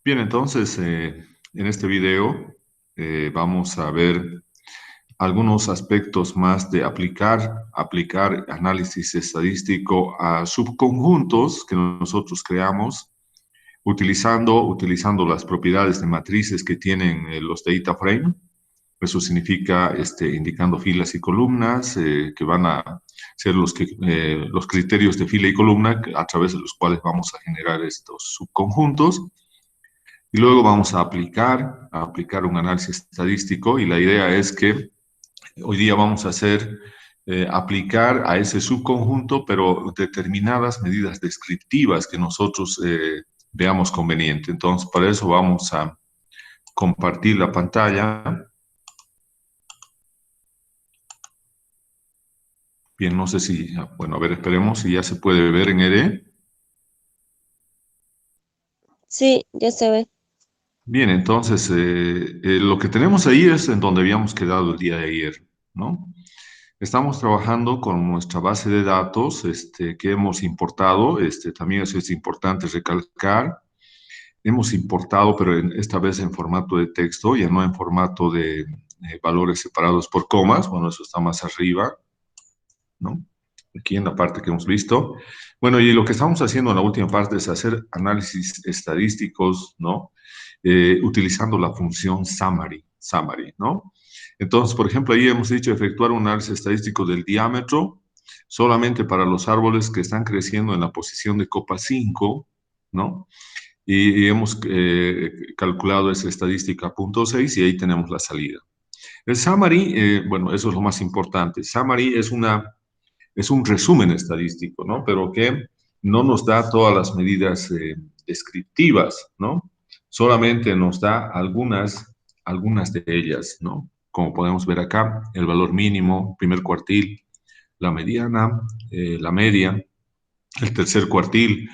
Bien, entonces, en este video vamos a ver algunos aspectos más de aplicar análisis estadístico a subconjuntos que nosotros creamos utilizando las propiedades de matrices que tienen los data frame. Eso significa indicando filas y columnas que van a ser los criterios de fila y columna a través de los cuales vamos a generar estos subconjuntos. Y luego vamos a aplicar un análisis estadístico y la idea es que hoy día vamos a aplicar a ese subconjunto, pero determinadas medidas descriptivas que nosotros veamos conveniente. Entonces, para eso vamos a compartir la pantalla. Bien, no sé si, bueno, a ver, esperemos si ya se puede ver en ED. Sí, ya se ve. Bien, entonces, lo que tenemos ahí es en donde habíamos quedado el día de ayer, ¿no? Estamos trabajando con nuestra base de datos que hemos importado. También eso es importante recalcar. Hemos importado, pero esta vez en formato de texto, ya no en formato de valores separados por comas. Bueno, eso está más arriba, ¿no? Aquí en la parte que hemos visto. Bueno, y lo que estamos haciendo en la última parte es hacer análisis estadísticos, ¿no? Utilizando la función summary, ¿no? Entonces, por ejemplo, ahí hemos dicho efectuar un análisis estadístico del diámetro solamente para los árboles que están creciendo en la posición de copa 5, ¿no? Y hemos calculado esa estadística punto 6 y ahí tenemos la salida. El summary, bueno, eso es lo más importante. Summary es un resumen estadístico, ¿no? Pero que no nos da todas las medidas descriptivas, ¿no? Solamente nos da algunas de ellas, ¿no? Como podemos ver acá, el valor mínimo, primer cuartil, la mediana, la media, el tercer cuartil,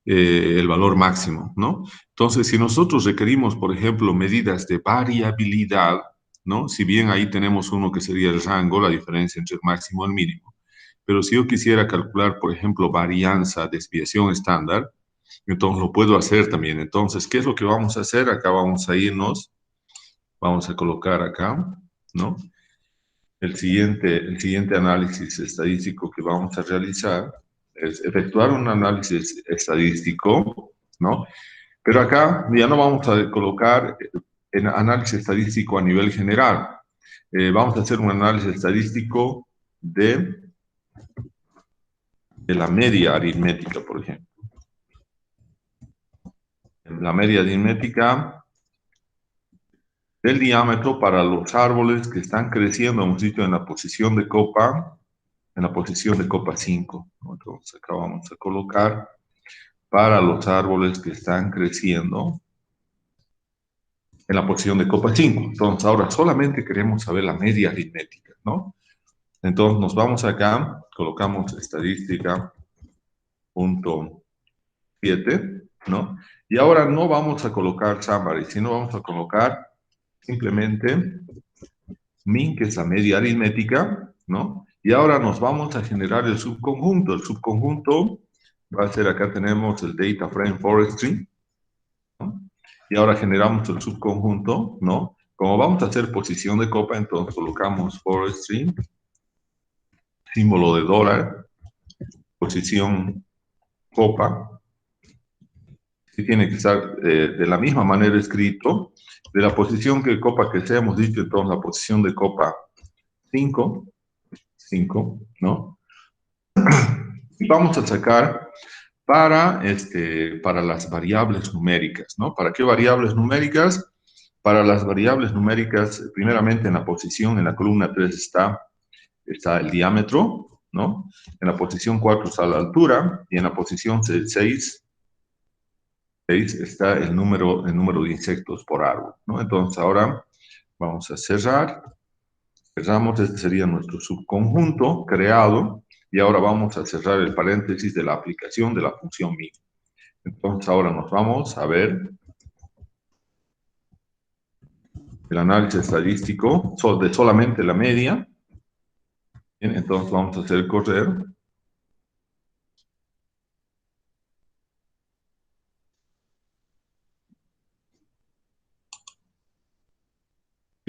el valor máximo, ¿no? Entonces, si nosotros requerimos, por ejemplo, medidas de variabilidad, ¿no? Si bien ahí tenemos uno que sería el rango, la diferencia entre el máximo y el mínimo, pero si yo quisiera calcular, por ejemplo, varianza, desviación estándar, entonces lo puedo hacer también. Entonces, ¿qué es lo que vamos a hacer? Acá vamos a irnos, vamos a colocar acá, ¿no? El siguiente análisis estadístico que vamos a realizar es efectuar un análisis estadístico, ¿no? Pero acá ya no vamos a colocar en análisis estadístico a nivel general. Vamos a hacer un análisis estadístico de la media aritmética, por ejemplo. La media aritmética del diámetro para los árboles que están creciendo, hemos dicho, en la posición de copa 5, ¿no? Entonces acá vamos a colocar para los árboles que están creciendo en la posición de copa 5. Entonces ahora solamente queremos saber la media aritmética, ¿no? Entonces nos vamos acá, colocamos estadística punto 7, ¿no? Y ahora no vamos a colocar summary, sino vamos a colocar simplemente min, que es la media aritmética, ¿no? Y ahora nos vamos a generar el subconjunto. El subconjunto va a ser, acá tenemos el data frame forestry, ¿no? Y ahora generamos el subconjunto, ¿no? Como vamos a hacer posición de copa, entonces colocamos forestry, símbolo de dólar, posición copa, que tiene que estar de la misma manera escrito, de la posición que copa que sea, hemos dicho entonces la posición de copa 5, 5, ¿no? Y vamos a sacar para las variables numéricas, ¿no? ¿Para qué variables numéricas? Para las variables numéricas, primeramente en la posición, en la columna 3 está el diámetro, ¿no? En la posición 4 está la altura y en la posición 6 está el número de insectos por árbol, ¿no? Entonces ahora vamos a cerramos, este sería nuestro subconjunto creado y ahora vamos a cerrar el paréntesis de la aplicación de la función min. Entonces ahora nos vamos a ver el análisis estadístico de solamente la media. Bien, entonces vamos a hacer correr.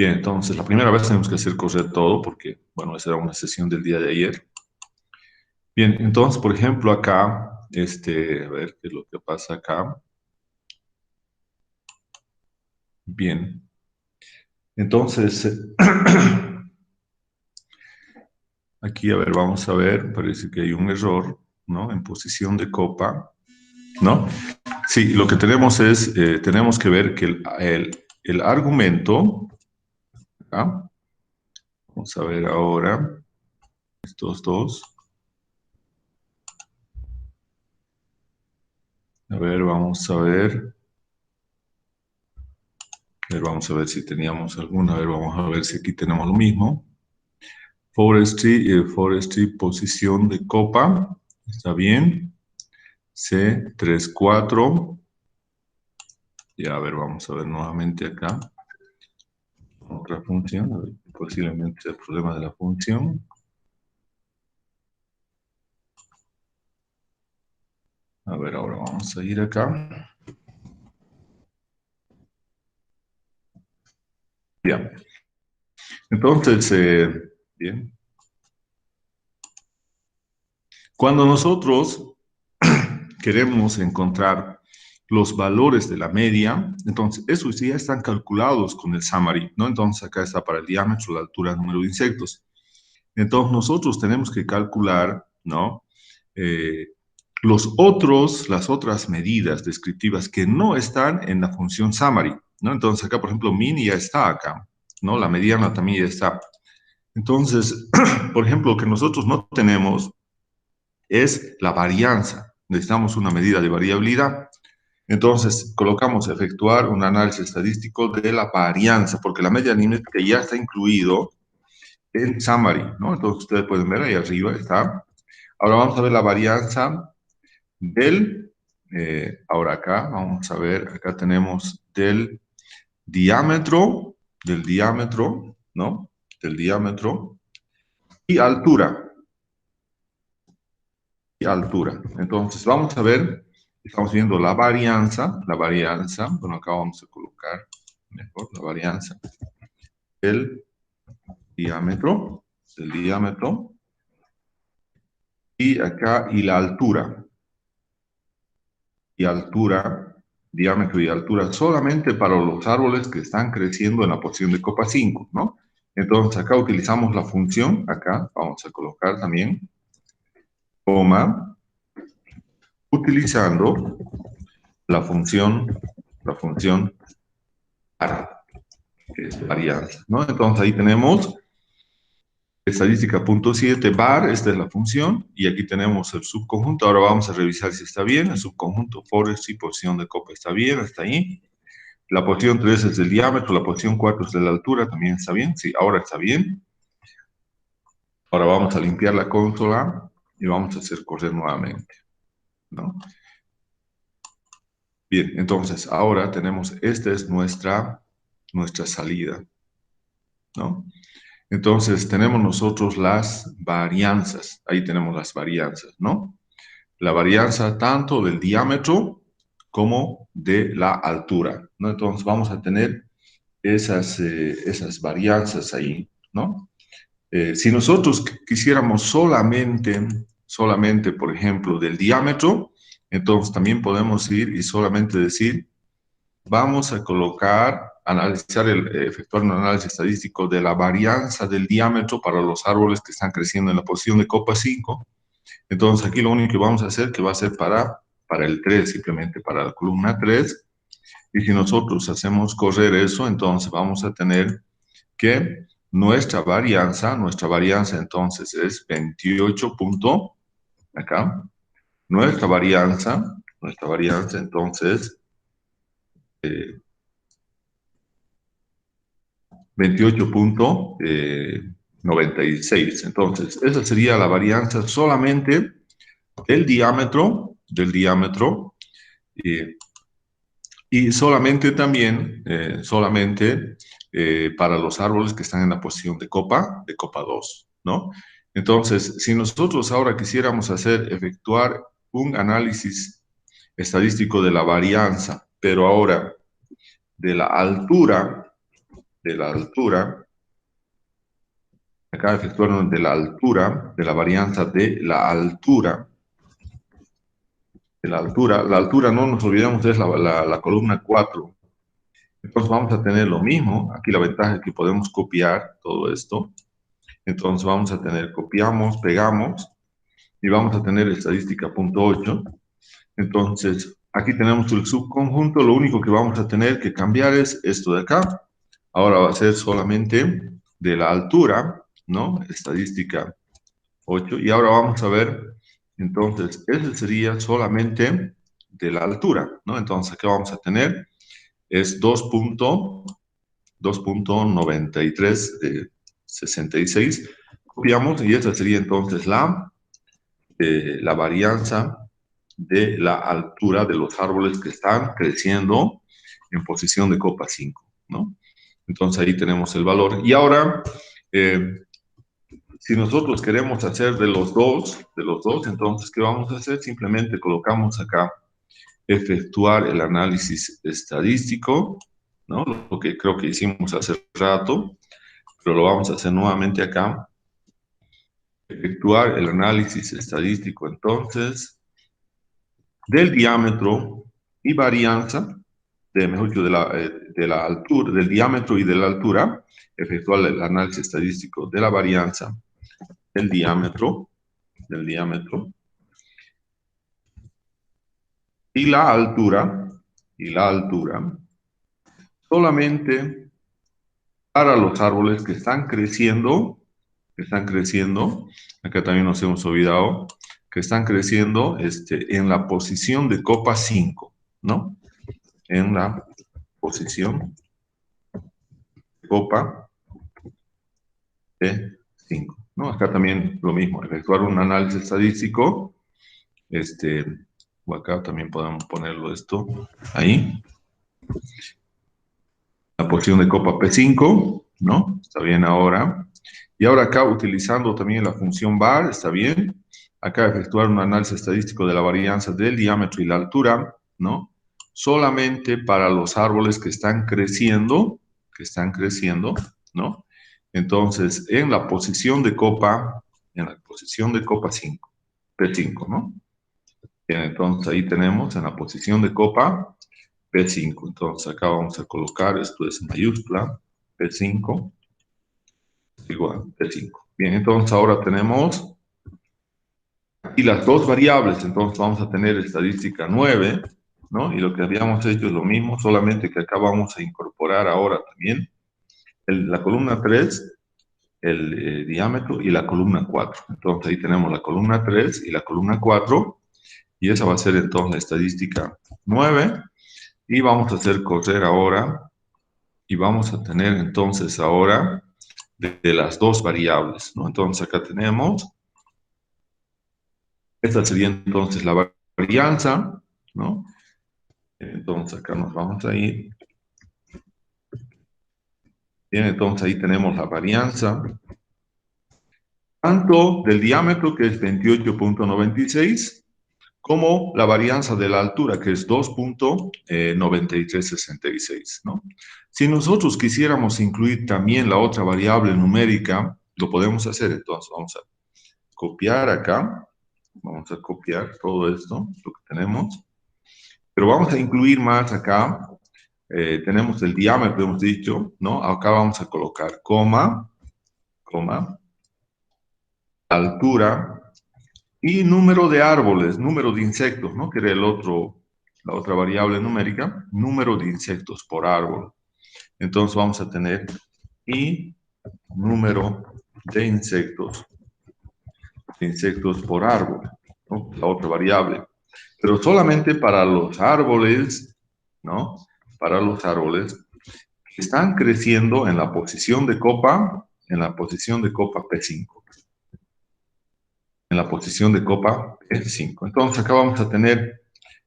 Bien, entonces la primera vez tenemos que hacer correr todo porque, bueno, esa era una sesión del día de ayer. Bien, entonces, por ejemplo, acá, a ver qué es lo que pasa acá. Bien, entonces, aquí, a ver, vamos a ver, parece que hay un error, ¿no? En posición de copa, ¿no? Sí, lo que tenemos es, tenemos que ver que el argumento, ¿ah? Vamos a ver ahora, estos dos. A ver, vamos a ver. A ver, vamos a ver si teníamos alguna. A ver, vamos a ver si aquí tenemos lo mismo. Forestry, posición de copa. Está bien. C34. Ya, a ver, vamos a ver nuevamente acá. Otra función. A ver, posiblemente sea el problema de la función. A ver, ahora vamos a ir acá. Ya. Entonces, bien. Cuando nosotros queremos encontrar los valores de la media, entonces esos ya están calculados con el summary, ¿no? Entonces acá está para el diámetro, la altura, el número de insectos. Entonces nosotros tenemos que calcular, ¿no? Eh, las otras medidas descriptivas que no están en la función summary, ¿no? Entonces acá, por ejemplo, min ya está acá, ¿no? La mediana también ya está. Entonces, por ejemplo, lo que nosotros no tenemos es la varianza. Necesitamos una medida de variabilidad. Entonces, colocamos efectuar un análisis estadístico de la varianza, porque la media aritmética ya está incluido en summary, ¿no? Entonces, ustedes pueden ver ahí arriba está. Ahora vamos a ver la varianza del, ahora acá, vamos a ver, acá tenemos del diámetro, ¿no? Del diámetro y altura. Y altura. Entonces, vamos a ver, estamos viendo la varianza, bueno, acá vamos a colocar mejor la varianza del diámetro, del diámetro, y acá, y la altura, y altura, diámetro y altura, solamente para los árboles que están creciendo en la posición de copa 5, ¿no? Entonces, acá utilizamos la función, acá vamos a colocar también, coma, utilizando la función var, que es varianza, ¿no? Entonces ahí tenemos estadística punto 7 var, esta es la función, y aquí tenemos el subconjunto. Ahora vamos a revisar si está bien. El subconjunto forestry, posición de copa está bien, está ahí. La posición 3 es del diámetro, la posición 4 es de la altura, también está bien. Sí, ahora está bien. Ahora vamos a limpiar la consola y vamos a hacer correr nuevamente, ¿no? Bien, entonces ahora tenemos, esta es nuestra salida, ¿no? Entonces tenemos nosotros las varianzas, ahí tenemos las varianzas, ¿no? La varianza tanto del diámetro como de la altura, ¿no? Entonces vamos a tener esas varianzas ahí, ¿no? Si nosotros quisiéramos solamente, por ejemplo, del diámetro, entonces también podemos ir y solamente decir, vamos a efectuar un análisis estadístico de la varianza del diámetro para los árboles que están creciendo en la posición de copa 5. Entonces aquí lo único que vamos a hacer, que va a ser para el 3, simplemente para la columna 3. Y si nosotros hacemos correr eso, entonces vamos a tener que nuestra varianza entonces es 28 punto, acá, nuestra varianza entonces, 28,96. Entonces, esa sería la varianza solamente del diámetro, eh, y solamente también, para los árboles que están en la posición de copa 2, ¿no? Entonces, si nosotros ahora quisiéramos efectuar un análisis estadístico de la varianza, pero ahora de la altura, de la altura, acá efectuaron de la altura, de la varianza de la altura, la altura no nos olvidemos es la columna 4. Entonces vamos a tener lo mismo, aquí la ventaja es que podemos copiar todo esto, entonces vamos a tener, copiamos, pegamos, y vamos a tener estadística punto 8. Entonces, aquí tenemos el subconjunto, lo único que vamos a tener que cambiar es esto de acá. Ahora va a ser solamente de la altura, ¿no? Estadística 8. Y ahora vamos a ver, entonces, ese sería solamente de la altura, ¿no? Entonces, ¿qué vamos a tener? Es 2.93 de 66. Copiamos y esa sería entonces la varianza de la altura de los árboles que están creciendo en posición de copa 5, ¿no? Entonces ahí tenemos el valor. Y ahora, si nosotros queremos hacer de los dos, entonces, ¿qué vamos a hacer? Simplemente colocamos acá, efectuar el análisis estadístico, ¿no? Lo que creo que hicimos hace rato, pero lo vamos a hacer nuevamente acá. Efectuar el análisis estadístico, entonces, del diámetro y varianza, mejor dicho, de la altura, del diámetro y de la altura, efectuar el análisis estadístico de la varianza del diámetro y la altura, solamente para los árboles que están creciendo, acá también nos hemos olvidado, que están creciendo en la posición de copa 5, ¿no? En la posición de copa de 5, ¿no? Acá también lo mismo, efectuar un análisis estadístico, o acá también podemos ponerlo esto ahí, la posición de copa P5, ¿no? Está bien ahora. Y ahora acá utilizando también la función var, está bien. Acá efectuar un análisis estadístico de la varianza del diámetro y la altura, ¿no? Solamente para los árboles que están creciendo, ¿no? Entonces, en la posición de copa 5, P5, ¿no? Bien, entonces ahí tenemos en la posición de copa P5. Entonces acá vamos a colocar, esto es mayúscula, P5, igual, P5. Bien, entonces ahora tenemos aquí las dos variables, entonces vamos a tener estadística 9, ¿no? Y lo que habíamos hecho es lo mismo, solamente que acá vamos a incorporar ahora también la columna 3, el diámetro y la columna 4. Entonces ahí tenemos la columna 3 y la columna 4, y esa va a ser entonces la estadística 9, y vamos a hacer correr ahora, y vamos a tener entonces ahora de las dos variables, ¿no? Entonces acá tenemos, esta sería entonces la varianza, ¿no? Entonces acá nos vamos a ir. Bien, entonces ahí tenemos la varianza, tanto del diámetro, que es 28.96, como la varianza de la altura, que es 2.9366, ¿no? Si nosotros quisiéramos incluir también la otra variable numérica, lo podemos hacer. Entonces vamos a copiar acá, vamos a copiar todo esto, lo que tenemos, pero vamos a incluir más acá. Tenemos el diámetro, hemos dicho, ¿no? Acá vamos a colocar coma, altura y número de árboles, número de insectos, ¿no? Que era la otra variable numérica, número de insectos por árbol. Entonces vamos a tener y número de insectos por árbol, ¿no? La otra variable. Pero solamente para los árboles, ¿no? Para los árboles que están creciendo en la posición de copa, P5. En la posición de copa P5. Entonces acá vamos a tener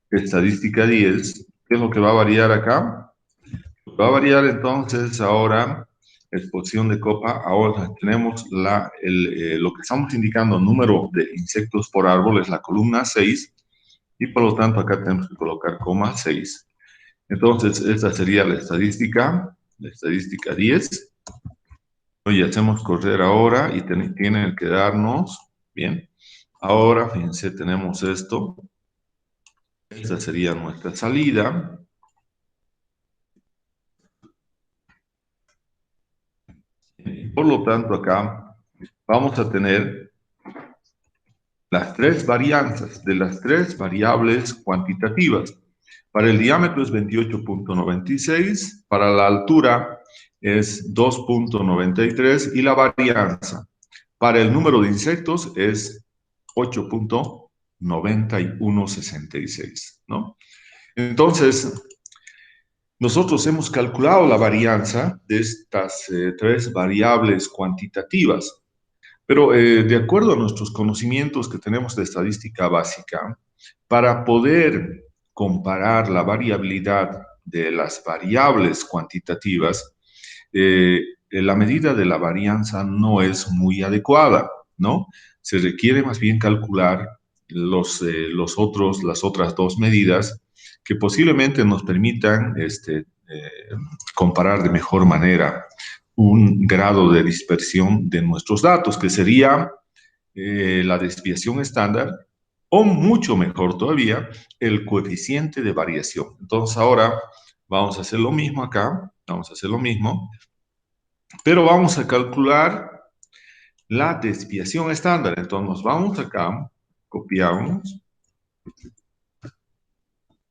estadística 10. ¿Qué es lo que va a variar acá? Va a variar entonces ahora exposición de copa. Ahora tenemos lo que estamos indicando, número de insectos por árbol, es la columna 6, y por lo tanto acá tenemos que colocar coma 6. Entonces esta sería la estadística La estadística 10. Y hacemos correr ahora y tienen que darnos, bien. Ahora, fíjense, tenemos esto. Esta sería nuestra salida. Por lo tanto, acá vamos a tener las tres varianzas de las tres variables cuantitativas. Para el diámetro es 28.96, para la altura es 2.93 y la varianza para el número de insectos es 8.9166, ¿no? Entonces, nosotros hemos calculado la varianza de estas tres variables cuantitativas. Pero de acuerdo a nuestros conocimientos que tenemos de estadística básica, para poder comparar la variabilidad de las variables cuantitativas, la medida de la varianza no es muy adecuada, ¿no? Se requiere más bien calcular las otras dos medidas que posiblemente nos permitan comparar de mejor manera un grado de dispersión de nuestros datos, que sería la desviación estándar, o mucho mejor todavía, el coeficiente de variación. Entonces ahora vamos a hacer lo mismo acá, vamos a hacer lo mismo, pero vamos a calcular la desviación estándar. Entonces nos vamos acá, copiamos,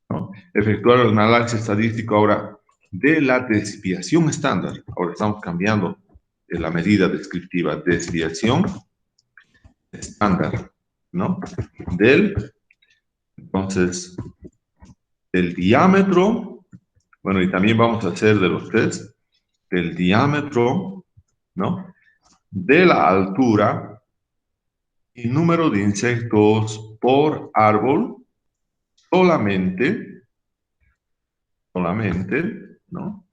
¿no? Efectuar el análisis estadístico ahora de la desviación estándar. Ahora estamos cambiando de la medida descriptiva desviación estándar, ¿no? Entonces, del diámetro, bueno, y también vamos a hacer de los tres, del diámetro, ¿no? De la altura y número de insectos por árbol, solamente, ¿no?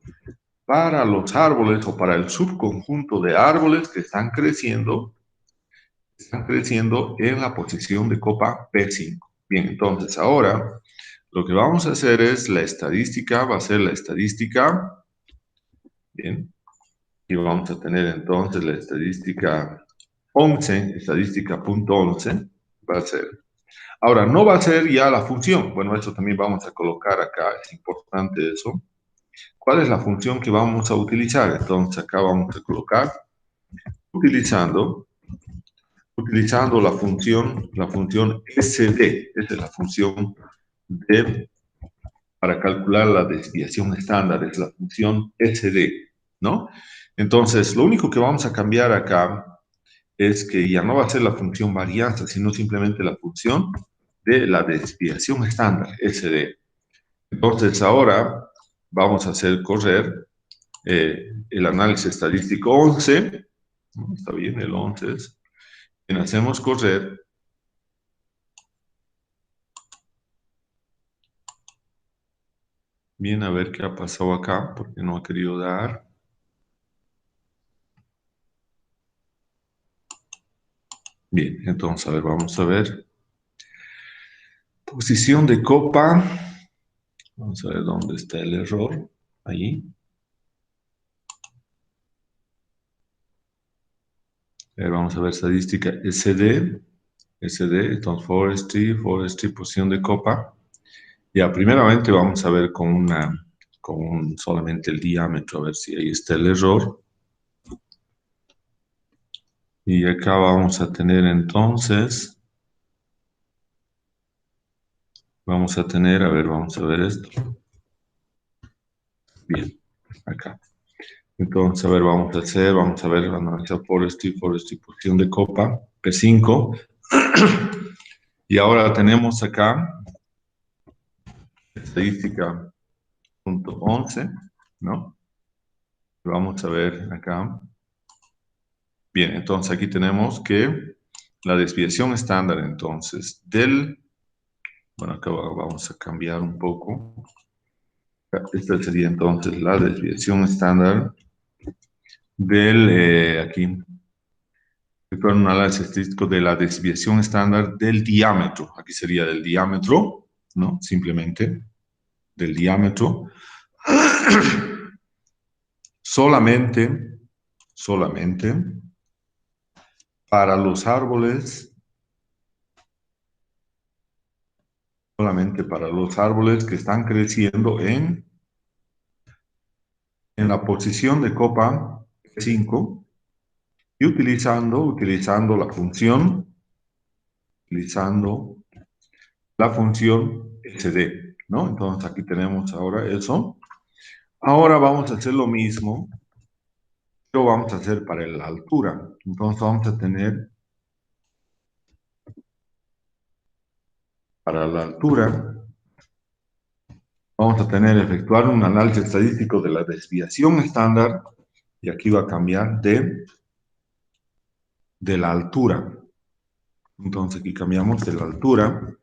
Para los árboles o para el subconjunto de árboles que están creciendo en la posición de copa P5. Bien, entonces ahora lo que vamos a hacer es la estadística, va a ser la estadística, bien, y vamos a tener entonces la estadística 11, estadística punto 11, va a ser. Ahora, no va a ser ya la función, bueno, eso también vamos a colocar acá, es importante eso. ¿Cuál es la función que vamos a utilizar? Entonces acá vamos a colocar, utilizando la función SD, esa es la función para calcular la desviación estándar, es la función SD, ¿no? Entonces, lo único que vamos a cambiar acá es que ya no va a ser la función varianza, sino simplemente la función de la desviación estándar, SD. Entonces, ahora vamos a hacer correr el análisis estadístico 11, ¿no? Está bien, el 11 es, y hacemos correr. Bien, a ver qué ha pasado acá, porque no ha querido dar. Bien, entonces, a ver, vamos a ver. Posición de copa. Vamos a ver dónde está el error. Ahí. Vamos a ver estadística SD. SD, entonces forestry, posición de copa. Ya, primeramente vamos a ver con solamente el diámetro, a ver si ahí está el error. Y acá vamos a tener entonces, a ver, vamos a ver esto. Bien, acá. Entonces, a ver, vamos a ver, analizar forestry, posición de copa, P5. Y ahora tenemos acá estadística punto 11, ¿no? Vamos a ver acá. Bien, entonces aquí tenemos que la desviación estándar, entonces, bueno, acá vamos a cambiar un poco. Esta sería entonces la desviación estándar aquí, efectuar un análisis estadístico de la desviación estándar del diámetro. Aquí sería del diámetro, ¿no? Simplemente del diámetro solamente para los árboles, que están creciendo en la posición de copa 5 y utilizando la función SD, ¿no? Entonces aquí tenemos ahora eso. Ahora vamos a hacer lo mismo, pero vamos a hacer para la altura. Entonces vamos a tener para la altura, vamos a efectuar un análisis estadístico de la desviación estándar, y aquí va a cambiar de la altura. Entonces aquí cambiamos de la altura,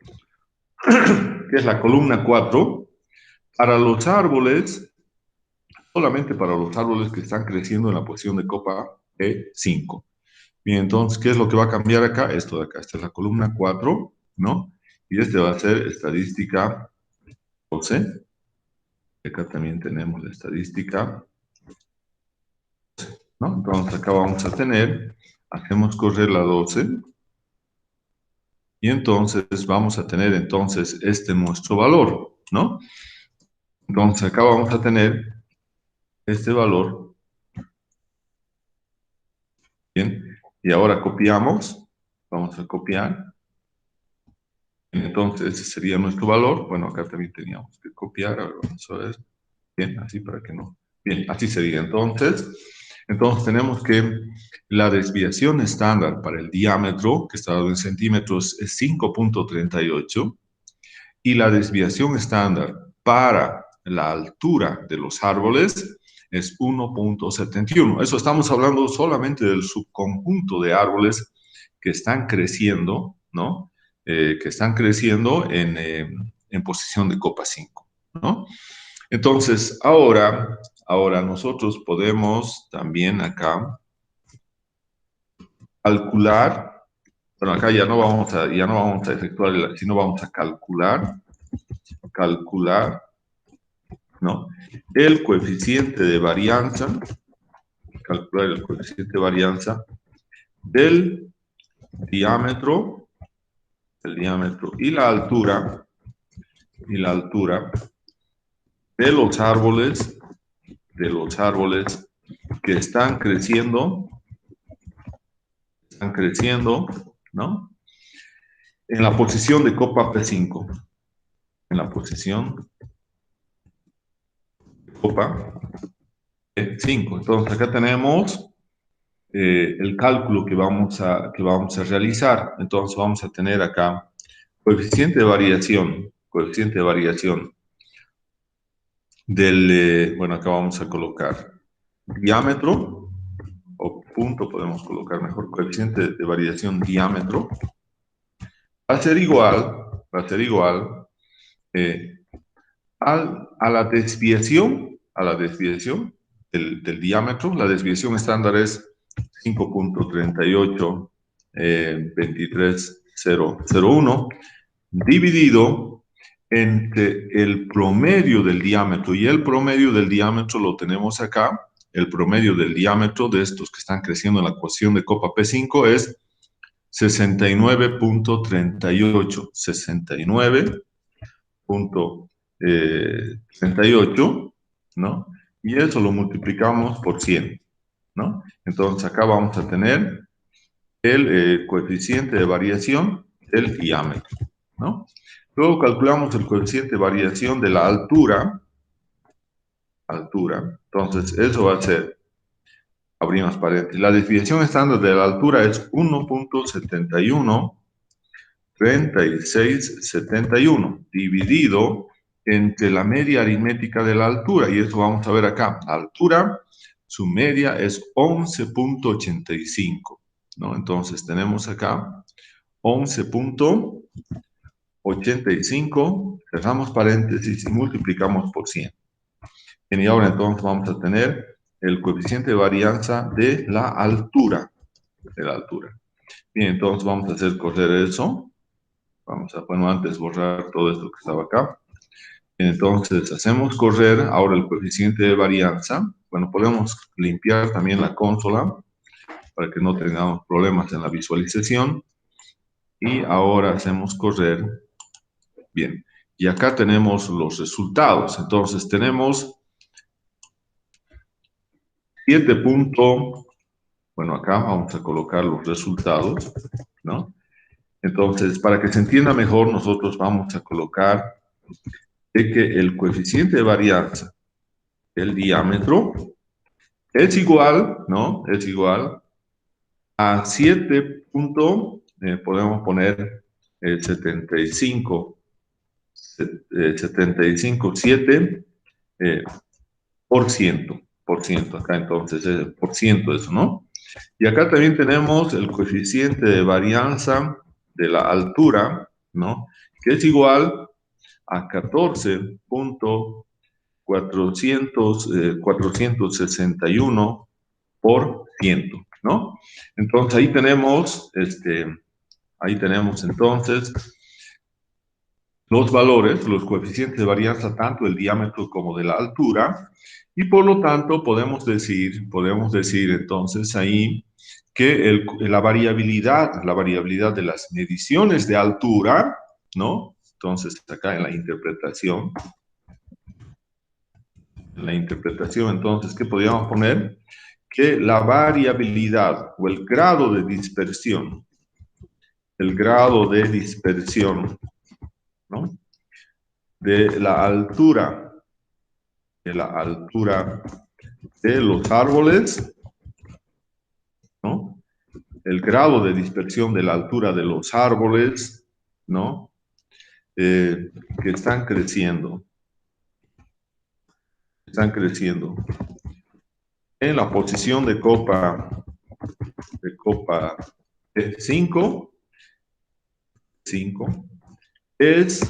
que es la columna 4, para los árboles, solamente para los árboles que están creciendo en la posición de copa E5. Bien, entonces, ¿qué es lo que va a cambiar acá? Esto de acá, esta es la columna 4, ¿no? Y este va a ser estadística 12. Acá también tenemos la estadística, ¿no? Entonces acá vamos a tener, hacemos correr la 12, y entonces vamos a tener entonces nuestro valor, ¿no? Entonces acá vamos a tener este valor, bien, y ahora copiamos, vamos a copiar, entonces ese sería nuestro valor. Bueno, acá también teníamos que copiar, a ver, vamos a ver, bien, así para que no, bien, así sería. Entonces tenemos que la desviación estándar para el diámetro, que está dado en centímetros, es 5.38, y la desviación estándar para la altura de los árboles es 1.71. Eso estamos hablando solamente del subconjunto de árboles que están creciendo, ¿no? Que están creciendo en posición de copa 5, ¿no? Entonces, ahora nosotros podemos también acá calcular, pero acá ya no vamos a efectuar, sino vamos a calcular, ¿no? El coeficiente de varianza, calcular el coeficiente de varianza del diámetro, y la altura, de los árboles, que están creciendo, ¿no? En la posición de copa P5. En la posición de copa P5. Entonces acá tenemos el cálculo que vamos a realizar. Entonces vamos a tener acá coeficiente de variación del, bueno, acá vamos a colocar diámetro, o punto podemos colocar mejor, coeficiente de variación diámetro, va a ser igual eh, a la desviación, del diámetro. La desviación estándar es 5.38 23001 dividido entre el promedio del diámetro, y el promedio del diámetro lo tenemos acá. El promedio del diámetro de estos que están creciendo en la ecuación de copa P5 es 69.38, 69.38, ¿no? Y eso lo multiplicamos por 100, ¿no? Entonces acá vamos a tener el coeficiente de variación del diámetro, ¿no? Luego calculamos el coeficiente de variación de la altura. Entonces eso va a ser, abrimos paréntesis, la desviación estándar de la altura es 1.713671 dividido entre la media aritmética de la altura, y eso vamos a ver acá. La altura, su media es 11.85, ¿no? Entonces tenemos acá 11.85, cerramos paréntesis y multiplicamos por 100. Bien, y ahora entonces vamos a tener el coeficiente de varianza de la altura. Bien, entonces vamos a hacer correr eso. Vamos a, bueno, antes borrar todo esto que estaba acá. Bien, entonces hacemos correr ahora el coeficiente de varianza. bueno, podemos limpiar también la consola para que no tengamos problemas en la visualización. Y ahora hacemos correr. Bien, y acá tenemos los resultados. Entonces tenemos 7 puntos. Bueno, acá vamos a colocar los resultados, ¿no? Entonces, para que se entienda mejor, nosotros vamos a colocar de que el coeficiente de varianza del diámetro es igual, ¿no? Es igual a 7 puntos, podemos poner 75, 7 por ciento, acá entonces es por ciento eso, ¿no? Y acá también tenemos el coeficiente de varianza de la altura, ¿no? Que es igual a 14.461 ¿no? Entonces ahí tenemos entonces los valores, los coeficientes de varianza tanto del diámetro como de la altura, y por lo tanto podemos decir entonces ahí que la variabilidad de las mediciones de altura, ¿no? Entonces acá en la interpretación, entonces, ¿qué podríamos poner? Que la variabilidad o el grado de dispersión, ¿no? De la altura de los árboles, ¿no? El grado de dispersión de la altura de los árboles, ¿no? Que están creciendo en la posición de copa 5 es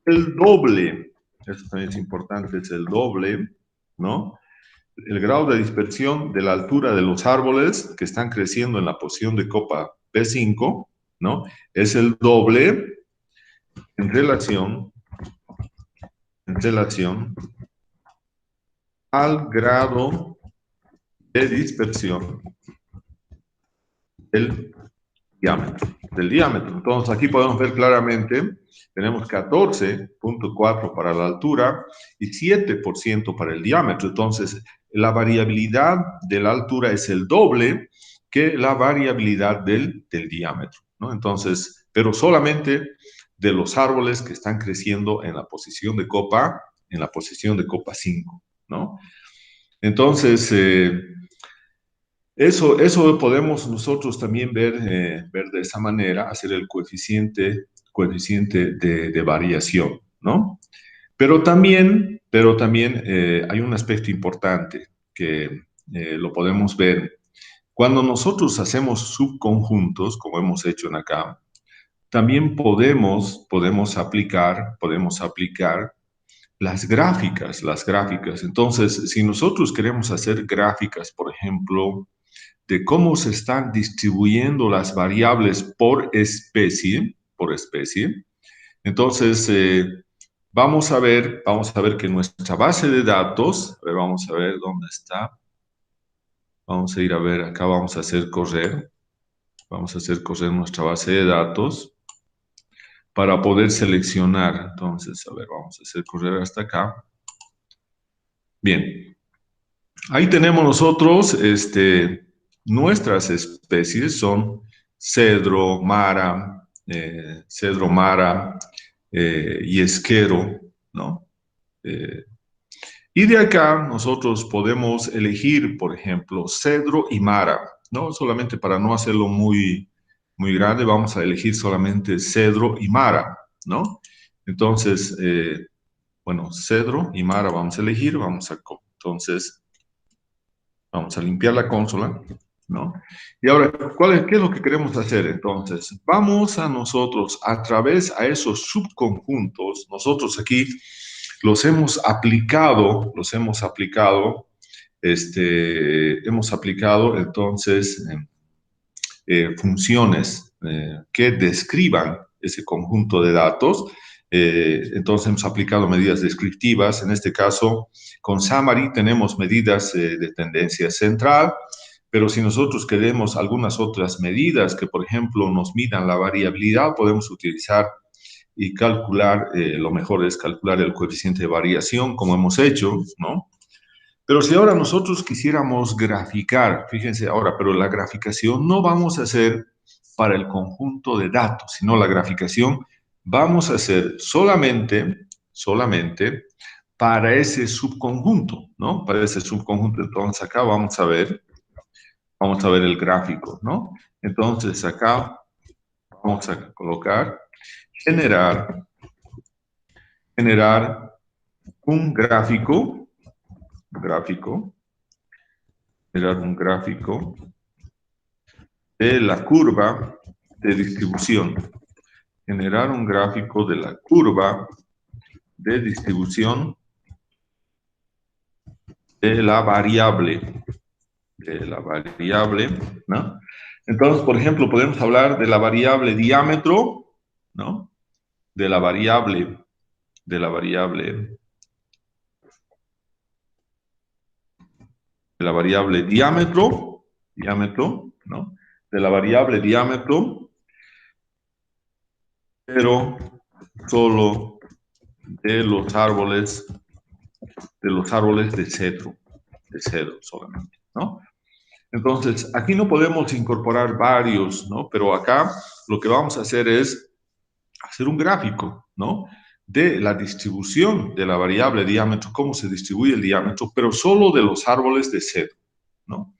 el doble, eso también es importante, es el doble, ¿no? El grado de dispersión de la altura de los árboles que están creciendo en la posición de copa P5, ¿no? Es el doble en relación al grado de dispersión del diámetro. Entonces, aquí podemos ver claramente, tenemos 14.4 para la altura y 7% para el diámetro. Entonces, la variabilidad de la altura es el doble que la variabilidad del diámetro, ¿no? Entonces, pero solamente de los árboles que están creciendo en la posición de copa 5, ¿no? Entonces, eso podemos nosotros también ver de esa manera, hacer el coeficiente de variación, ¿no? Pero también hay un aspecto importante que lo podemos ver. Cuando nosotros hacemos subconjuntos, como hemos hecho en acá, también podemos aplicar las gráficas. Entonces, si nosotros queremos hacer gráficas, por ejemplo, de cómo se están distribuyendo las variables por especie. Entonces, vamos a ver que nuestra base de datos, a ver, vamos a ver dónde está. Vamos a ir a ver, acá vamos a hacer correr nuestra base de datos para poder seleccionar. Entonces, a ver, vamos a hacer correr hasta acá. Bien, ahí tenemos nosotros, nuestras especies son cedro, mara, y esquero, ¿no? Y de acá nosotros podemos elegir, por ejemplo, cedro y mara, ¿no? Solamente para no hacerlo muy, muy grande, vamos a elegir solamente cedro y mara, ¿no? Entonces, bueno, cedro y mara vamos a elegir, entonces, vamos a limpiar la consola, ¿no? Y ahora, ¿qué es lo que queremos hacer? Entonces, vamos a nosotros, a través a esos subconjuntos, nosotros aquí los hemos aplicado, entonces funciones que describan ese conjunto de datos. Entonces hemos aplicado medidas descriptivas. En este caso, con Summary tenemos medidas de tendencia central, pero si nosotros queremos algunas otras medidas que, por ejemplo, nos midan la variabilidad, podemos utilizar y calcular, lo mejor es calcular el coeficiente de variación, como hemos hecho, ¿no? Pero si ahora nosotros quisiéramos graficar, fíjense ahora, pero la graficación no vamos a hacer para el conjunto de datos, sino la graficación vamos a hacer solamente para ese subconjunto, ¿no? Para ese subconjunto. Entonces acá vamos a ver el gráfico, ¿no? Entonces acá vamos a colocar generar un generar un gráfico de la curva de distribución. Generar un gráfico de la curva de distribución de la variable, ¿no? Entonces, por ejemplo, podemos hablar de la variable diámetro, ¿no? De la variable diámetro, ¿no? De la variable diámetro, pero solo de los árboles de cedro solamente, ¿no? Entonces, aquí no podemos incorporar varios, ¿no? Pero acá lo que vamos a hacer es hacer un gráfico, ¿no? De la distribución de la variable diámetro, cómo se distribuye el diámetro, pero solo de los árboles de cedro, ¿no?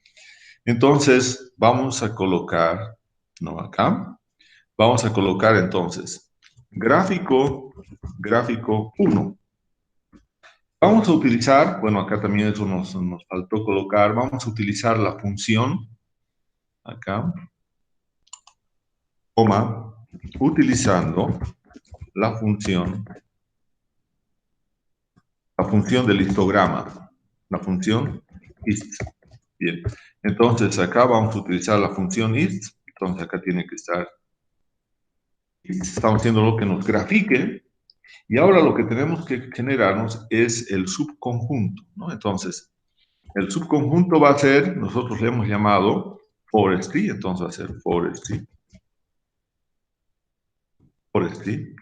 Entonces, vamos a colocar, ¿no? Acá, vamos a colocar entonces gráfico 1. Vamos a utilizar, bueno, acá también eso nos faltó colocar, vamos a utilizar la función, acá, coma, utilizando la función del histograma, la función ist. Bien, entonces acá vamos a utilizar la función ist, entonces acá tiene que estar, estamos haciendo lo que nos grafique, y ahora lo que tenemos que generarnos es el subconjunto, ¿no? Entonces, el subconjunto va a ser, nosotros le hemos llamado forestry, entonces va a ser forestry.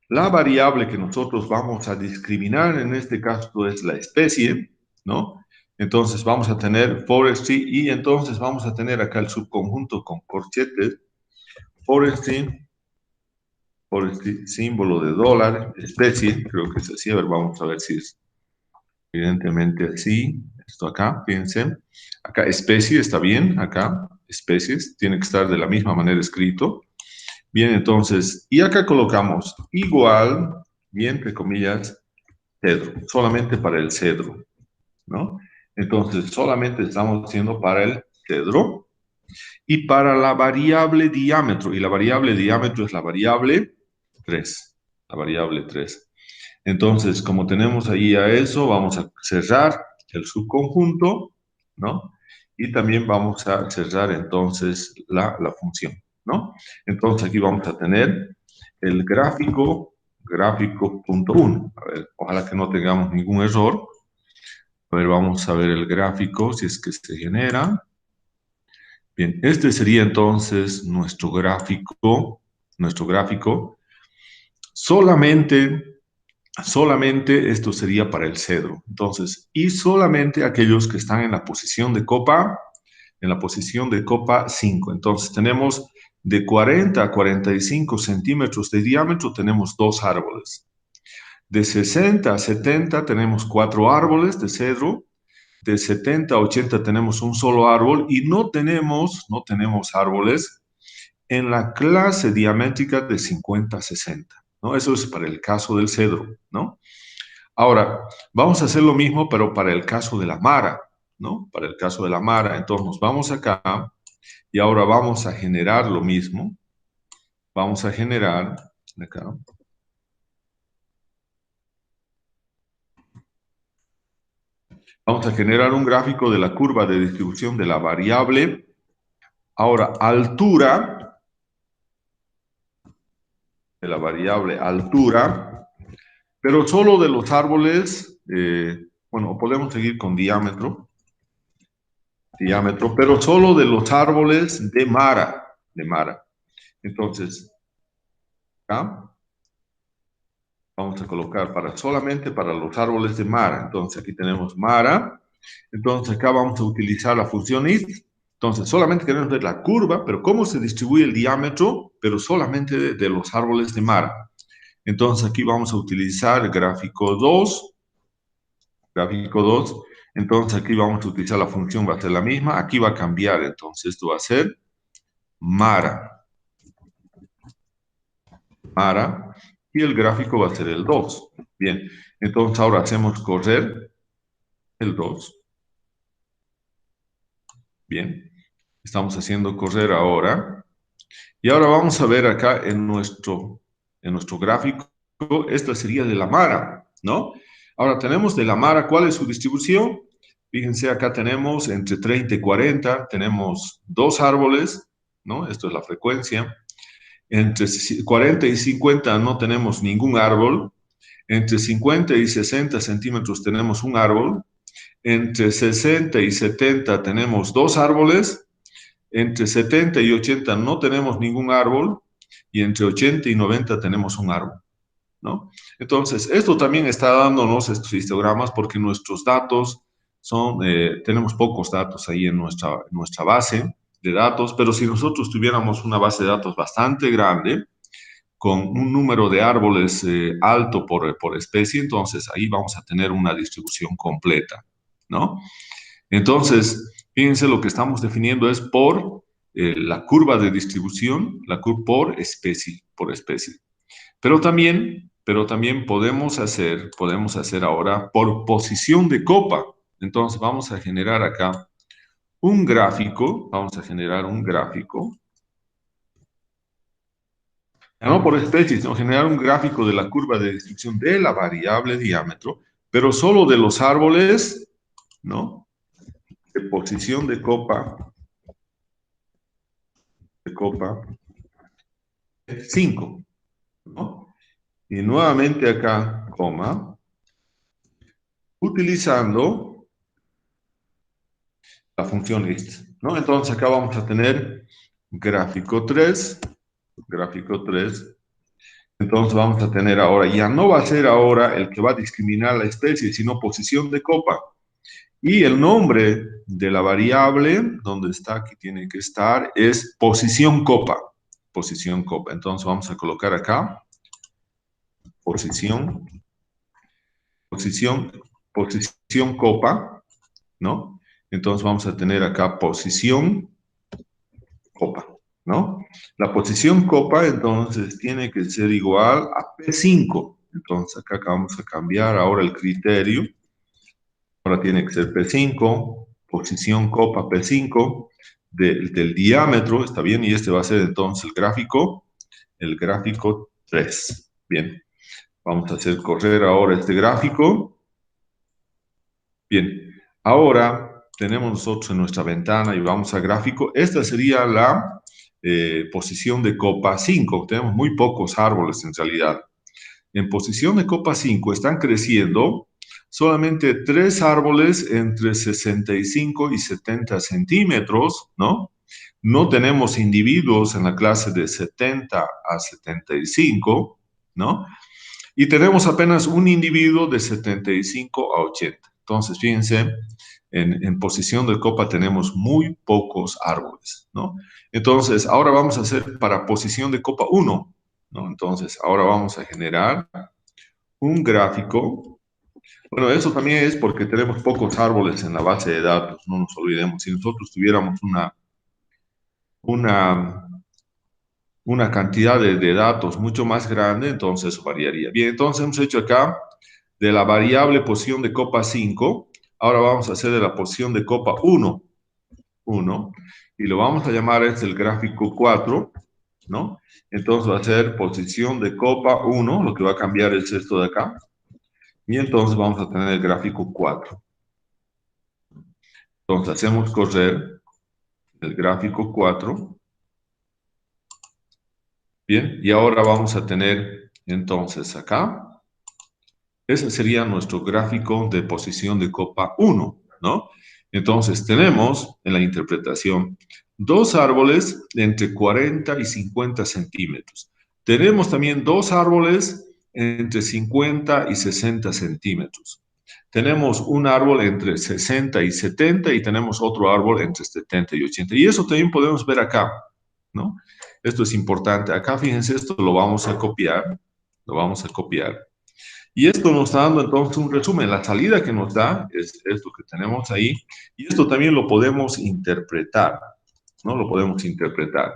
La variable que nosotros vamos a discriminar en este caso es la especie, ¿no? Entonces vamos a tener forestry y entonces vamos a tener acá el subconjunto con corchetes, forestry, símbolo de dólar, especie, creo que es así, a ver, vamos a ver si es evidentemente así, esto acá, fíjense, acá especie está bien, acá especies, tiene que estar de la misma manera escrito. Bien, entonces, y acá colocamos igual, y entre comillas, cedro, solamente para el cedro, ¿no? Entonces, solamente estamos haciendo para el cedro y para la variable diámetro, y la variable diámetro es la variable 3, la variable 3. Entonces, como tenemos ahí a eso, vamos a cerrar el subconjunto, ¿no? Y también vamos a cerrar entonces la función, ¿no? Entonces aquí vamos a tener el gráfico punto 1. A ver, ojalá que no tengamos ningún error. A ver, vamos a ver el gráfico, si es que se genera. Bien, este sería entonces nuestro gráfico. Solamente esto sería para el cedro. Entonces, y solamente aquellos que están en la posición de copa, 5. Entonces, tenemos de 40 a 45 centímetros de diámetro, tenemos 2 árboles. De 60 a 70 tenemos 4 árboles de cedro. De 70 a 80 tenemos un solo árbol y no tenemos árboles en la clase diamétrica de 50 a 60, ¿no? Eso es para el caso del cedro, ¿no? Ahora, vamos a hacer lo mismo, pero para el caso de la mara, ¿no? Para el caso de la mara, entonces nos vamos acá y ahora vamos a generar lo mismo. Vamos a generar acá. Vamos a generar un gráfico de la curva de distribución de la variable. Ahora, altura, de la variable altura, pero solo de los árboles, bueno, podemos seguir con diámetro, pero solo de los árboles de Mara. Entonces, acá vamos a colocar solamente para los árboles de Mara. Entonces, aquí tenemos Mara. Entonces, acá vamos a utilizar la función is. Entonces, solamente queremos ver la curva, pero cómo se distribuye el diámetro, pero solamente de los árboles de Mara. Entonces, aquí vamos a utilizar el gráfico 2. Gráfico 2. Entonces, aquí vamos a utilizar la función, va a ser la misma. Aquí va a cambiar, entonces, esto va a ser Mara. Mara. Y el gráfico va a ser el 2. Bien, entonces ahora hacemos correr el 2. Bien, estamos haciendo correr ahora. Y ahora vamos a ver acá en nuestro gráfico, esta sería de la Mara, ¿no? Ahora tenemos de la Mara, ¿cuál es su distribución? Fíjense, acá tenemos entre 30 y 40, tenemos dos árboles, ¿no? Esto es la frecuencia. Entre 40 y 50 no tenemos ningún árbol. Entre 50 y 60 centímetros tenemos un árbol. Entre 60 y 70 tenemos dos árboles. Entre 70 y 80 no tenemos ningún árbol. Y entre 80 y 90 tenemos un árbol, ¿no? Entonces, esto también está dándonos estos histogramas porque nuestros datos tenemos pocos datos ahí en nuestra base de datos, pero si nosotros tuviéramos una base de datos bastante grande, con un número de árboles alto por especie, entonces ahí vamos a tener una distribución completa, ¿no? Entonces, fíjense, lo que estamos definiendo es por la curva de distribución, la curva por especie. Pero también podemos hacer ahora por posición de copa. Entonces, vamos a generar acá un gráfico, no por especie, sino generar un gráfico de la curva de distribución de la variable diámetro, pero solo de los árboles, ¿no? De posición de copa 5, ¿no? Y nuevamente acá, coma, utilizando la función list, ¿no? Entonces acá vamos a tener gráfico 3. Entonces vamos a tener ahora, ya no va a ser ahora el que va a discriminar la especie, sino posición de copa. Y el nombre de la variable, donde está, aquí tiene que estar, es posición copa. Posición copa. Entonces vamos a colocar acá posición, posición, posición copa, ¿no? Entonces vamos a tener acá posición copa, ¿no? La posición copa entonces tiene que ser igual a P5. Entonces acá vamos a cambiar ahora el criterio. Ahora tiene que ser P5, posición copa P5 del diámetro, ¿está bien? Y este va a ser entonces el gráfico 3. Bien, vamos a hacer correr ahora este gráfico. Bien, ahora tenemos nosotros en nuestra ventana y vamos a gráfico. Esta sería la posición de copa 5. Tenemos muy pocos árboles en realidad. En posición de copa 5 están creciendo solamente 3 árboles entre 65 y 70 centímetros, ¿no? No tenemos individuos en la clase de 70 a 75, ¿no? Y tenemos apenas un individuo de 75 a 80. Entonces, fíjense, en posición de copa tenemos muy pocos árboles, ¿no? Entonces, ahora vamos a hacer para posición de copa 1, ¿no? Entonces, ahora vamos a generar un gráfico. Bueno, eso también es porque tenemos pocos árboles en la base de datos, no nos olvidemos. Si nosotros tuviéramos una, una cantidad de datos mucho más grande, entonces eso variaría. Bien, entonces hemos hecho acá de la variable posición de copa 5, ahora vamos a hacer de la posición de copa 1, y lo vamos a llamar el gráfico 4, ¿no? Entonces va a ser posición de copa 1, lo que va a cambiar es esto de acá, y entonces vamos a tener el gráfico 4. Entonces hacemos correr el gráfico 4. Bien, y ahora vamos a tener entonces acá Ese sería nuestro gráfico de posición de copa 1, ¿no? Entonces, tenemos en la interpretación dos árboles de entre 40 y 50 centímetros. Tenemos también dos árboles entre 50 y 60 centímetros. Tenemos un árbol entre 60 y 70 y tenemos otro árbol entre 70 y 80. Y eso también podemos ver acá, ¿no? Esto es importante. Acá, fíjense, esto lo vamos a copiar. Lo vamos a copiar. Y esto nos está dando entonces un resumen. La salida que nos da es esto que tenemos ahí. Y esto también lo podemos interpretar, ¿no? Lo podemos interpretar.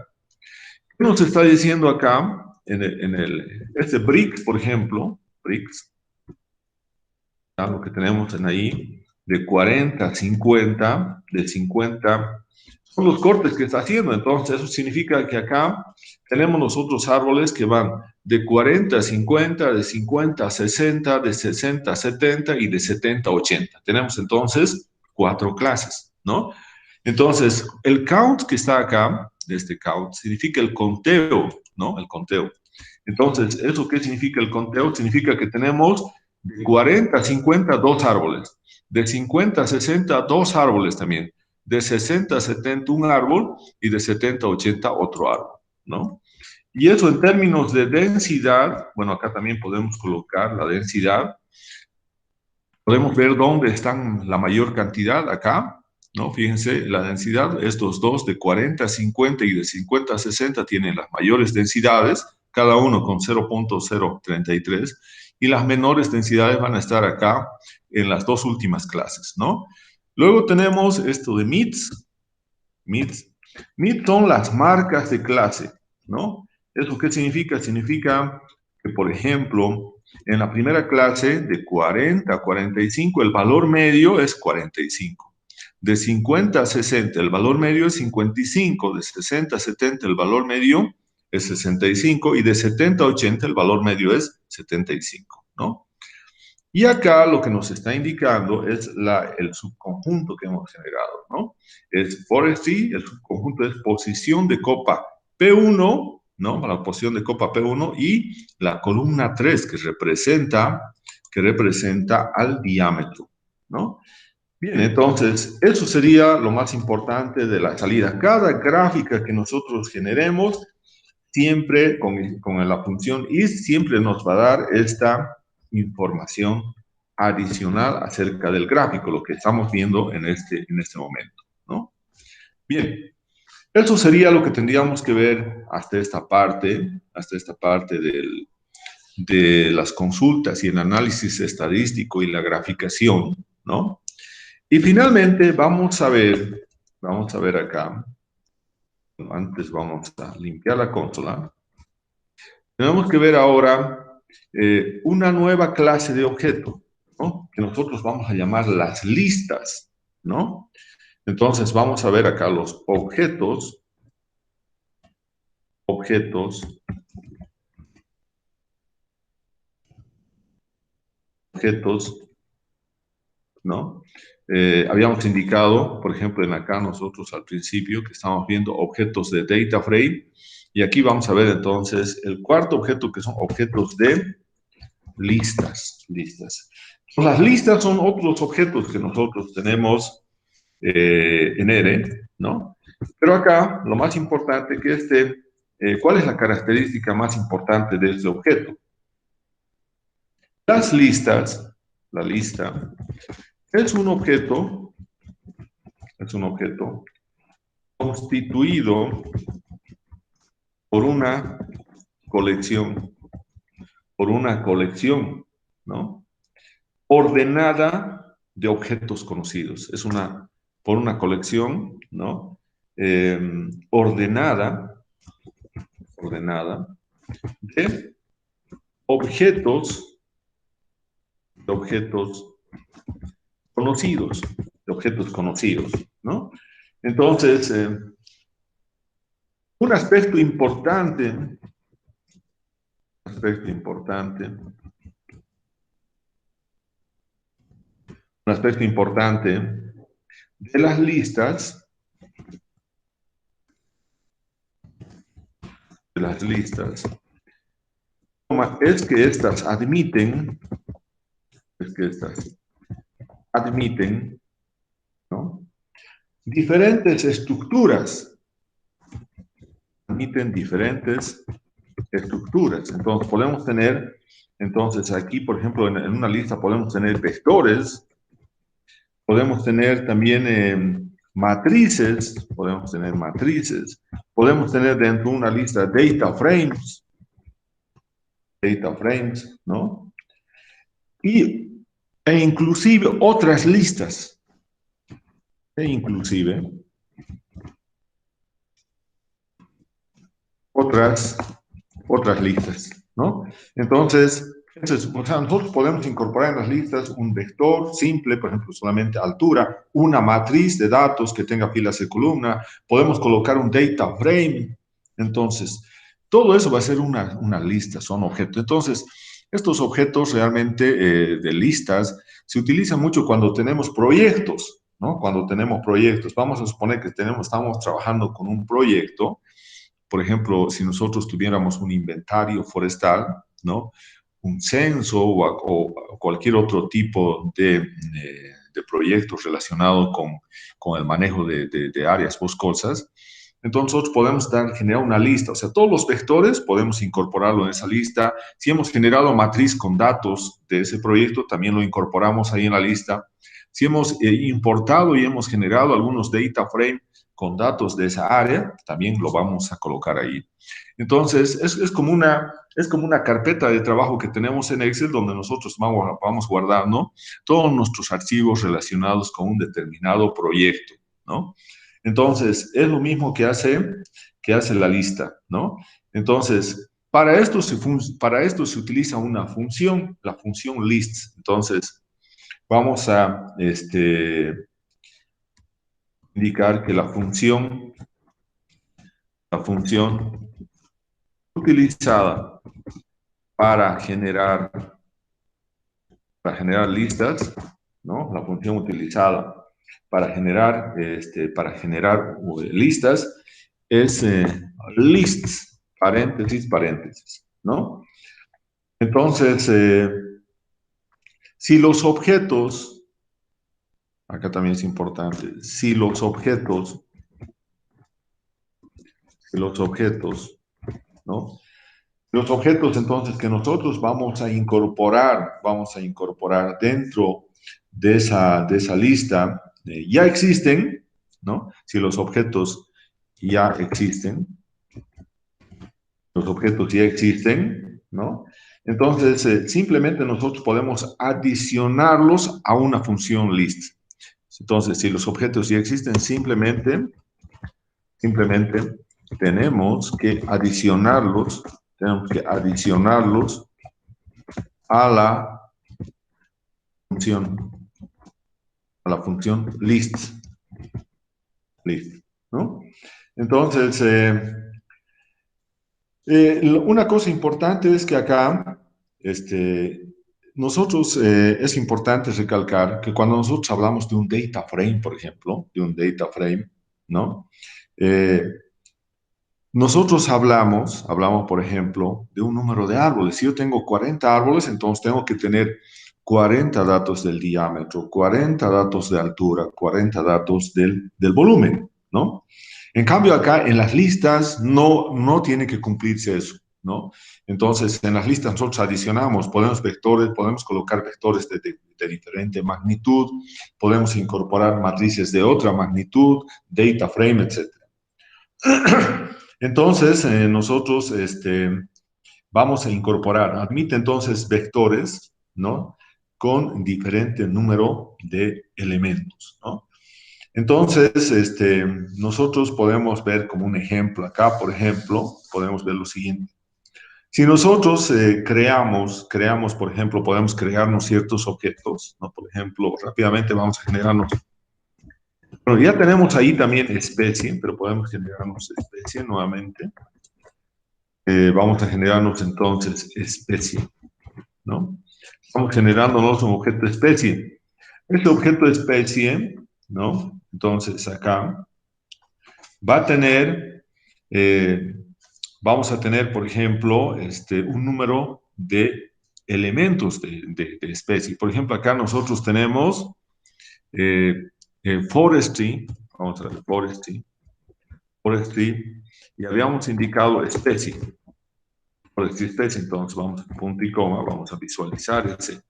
¿Qué nos está diciendo acá? Este BRICS, por ejemplo, BRICS, lo que tenemos en ahí, de 40 a 50, de 50, son los cortes que está haciendo. Entonces, eso significa que acá tenemos los otros árboles que van de 40 a 50, de 50 a 60, de 60 a 70 y de 70 a 80. Tenemos entonces 4 clases, ¿no? Entonces, el count que está acá, de este count, significa el conteo, ¿no? El conteo. Entonces, ¿eso qué significa el conteo? Significa que tenemos de 40 a 50, 2 árboles. De 50 a 60, 2 árboles también. De 60 a 70, un árbol. Y de 70 a 80, otro árbol, ¿no? Y eso en términos de densidad, bueno, acá también podemos colocar la densidad. Podemos ver dónde están la mayor cantidad, acá, ¿no? Fíjense, la densidad, estos dos de 40 a 50 y de 50 a 60 tienen las mayores densidades, cada uno con 0.033, y las menores densidades van a estar acá en las dos últimas clases, ¿no? Luego tenemos esto de MITS. MITS. MITS son las marcas de clase, ¿no? ¿Eso qué significa? Significa que, por ejemplo, en la primera clase de 40 a 45, el valor medio es 45. De 50 a 60, el valor medio es 55. De 60 a 70, el valor medio es 65. Y de 70 a 80, el valor medio es 75, ¿no? Y acá lo que nos está indicando es el subconjunto que hemos generado, ¿no? Es Forestry, el subconjunto es posición de copa P1, ¿no? La posición de copa P1 y la columna 3 que representa al diámetro, ¿no? Bien, entonces, eso sería lo más importante de la salida. Cada gráfica que nosotros generemos, siempre con la función is, siempre nos va a dar esta información adicional acerca del gráfico, lo que estamos viendo en este momento, ¿no? Bien, eso sería lo que tendríamos que ver hasta esta parte de las consultas y el análisis estadístico y la graficación, ¿no? Y finalmente vamos a ver acá, antes vamos a limpiar la consola. Tenemos que ver ahora una nueva clase de objeto, ¿no? Que nosotros vamos a llamar las listas, ¿no? Entonces vamos a ver acá los objetos, ¿no? Habíamos indicado, por ejemplo, en acá nosotros al principio que estamos viendo objetos de data frame, y aquí vamos a ver entonces el cuarto objeto, que son objetos de listas. Las listas son otros objetos que nosotros tenemos en R, ¿no? Pero acá, lo más importante que ¿cuál es la característica más importante de este objeto? Las listas, la lista, es un objeto constituido por una colección, ¿no? Ordenada de objetos conocidos. Por una colección, ¿no? Ordenada de objetos conocidos, ¿no? Entonces, un aspecto importante de las listas, es que éstas admiten es que estas admiten, ¿no? Diferentes estructuras, admiten diferentes estructuras. Entonces, podemos tener, entonces aquí, por ejemplo, en una lista podemos tener vectores, podemos tener también matrices, podemos tener dentro de una lista data frames, ¿no? E inclusive otras listas, e inclusive otras listas, ¿no? Entonces, o sea, nosotros podemos incorporar en las listas un vector simple, por ejemplo, solamente altura, una matriz de datos que tenga filas de columna, podemos colocar un data frame. Entonces, todo eso va a ser una lista, son objetos. Entonces, estos objetos realmente de listas se utilizan mucho cuando tenemos proyectos, ¿no? Cuando tenemos proyectos, vamos a suponer que estamos trabajando con un proyecto. Por ejemplo, si nosotros tuviéramos un inventario forestal, ¿no? Un censo o cualquier otro tipo de proyectos relacionados con el manejo de áreas boscosas, entonces nosotros podemos generar una lista, o sea, todos los vectores podemos incorporarlo en esa lista. Si hemos generado matriz con datos de ese proyecto, también lo incorporamos ahí en la lista. Si hemos importado y hemos generado algunos data frame con datos de esa área, también lo vamos a colocar ahí. Entonces, es como una carpeta de trabajo que tenemos en Excel donde nosotros vamos guardando todos nuestros archivos relacionados con un determinado proyecto, ¿no? Entonces, es lo mismo que hace la lista, ¿no? Entonces, para esto se utiliza una función, la función list. Entonces, vamos a indicar que la función utilizada para generar listas, ¿no? La función utilizada para generar listas es lists, paréntesis, paréntesis, ¿no? Entonces, si los objetos, acá también es importante, si los objetos, ¿no? Los objetos entonces que nosotros vamos a incorporar dentro de esa lista, ya existen, ¿no? Si los objetos ya existen, ¿no? Entonces, simplemente nosotros podemos adicionarlos a una función list. Entonces, si los objetos ya existen, simplemente tenemos que adicionarlos a función, la función list, ¿no? Entonces, una cosa importante es que acá, nosotros, es importante recalcar que cuando nosotros hablamos de un data frame, por ejemplo, ¿no? Eh, Nosotros hablamos, por ejemplo, de un número de árboles. Si yo tengo 40 árboles, entonces tengo que tener 40 datos del diámetro, 40 datos de altura, 40 datos del volumen, ¿no? En cambio, acá en las listas no tiene que cumplirse eso, ¿no? Entonces, en las listas nosotros adicionamos, podemos colocar vectores de diferente magnitud, podemos incorporar matrices de otra magnitud, data frame, etc. Entonces, nosotros vamos a incorporar, admite entonces vectores, ¿no? Con diferente número de elementos, ¿no? Entonces, nosotros podemos ver como un ejemplo acá, por ejemplo, podemos ver lo siguiente. Si nosotros creamos, por ejemplo, podemos crearnos ciertos objetos, ¿no? Por ejemplo, rápidamente vamos a generarnos. Bueno, ya tenemos ahí también especie, pero podemos generarnos especie nuevamente. Vamos a generarnos entonces especie, ¿no? Estamos generándonos un objeto de especie. Este objeto de especie, ¿no? Entonces acá va a tener, vamos a tener, por ejemplo, un número de elementos de especie. Por ejemplo, acá nosotros tenemos forestry, vamos a ver, forestry, y habíamos indicado especie, forestry especie, entonces vamos a punto y coma, vamos a visualizar ese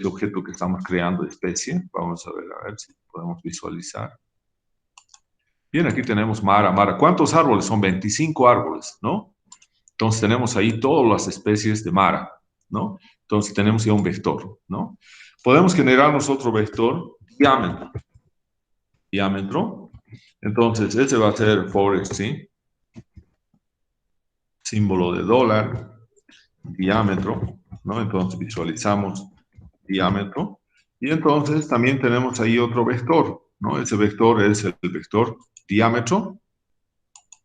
objeto que estamos creando de especie, vamos a ver si podemos visualizar. Bien, aquí tenemos Mara. Mara, ¿cuántos árboles? Son 25 árboles, ¿no? Entonces tenemos ahí todas las especies de Mara, ¿no? Entonces tenemos ya un vector, ¿no? Podemos generar nosotros vector diámetro. Diámetro. Entonces ese va a ser forest, ¿sí? Símbolo de dólar, diámetro, ¿no? Entonces visualizamos diámetro. Y entonces también tenemos ahí otro vector, ¿no? Ese vector es el vector diámetro.